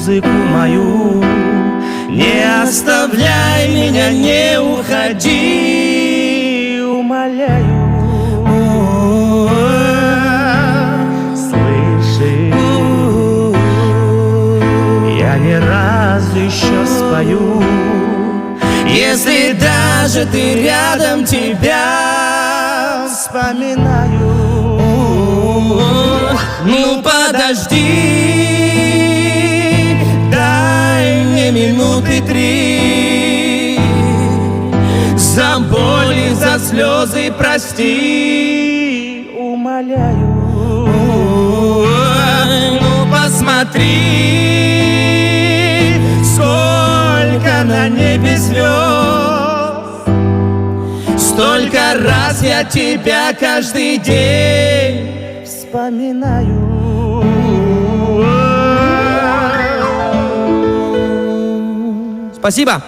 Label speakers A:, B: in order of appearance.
A: музыку мою. Не оставляй меня, не уходи, умоляю. Слышишь, я не раз еще спою. Если даже ты рядом, тебя вспоминаю. Ну подожди, дай мне минуты 3. За боль и за слезы прости, умоляю. Ну посмотри, сколько на небе звезд. Столько раз я тебя каждый день вспоминаю. Спасибо.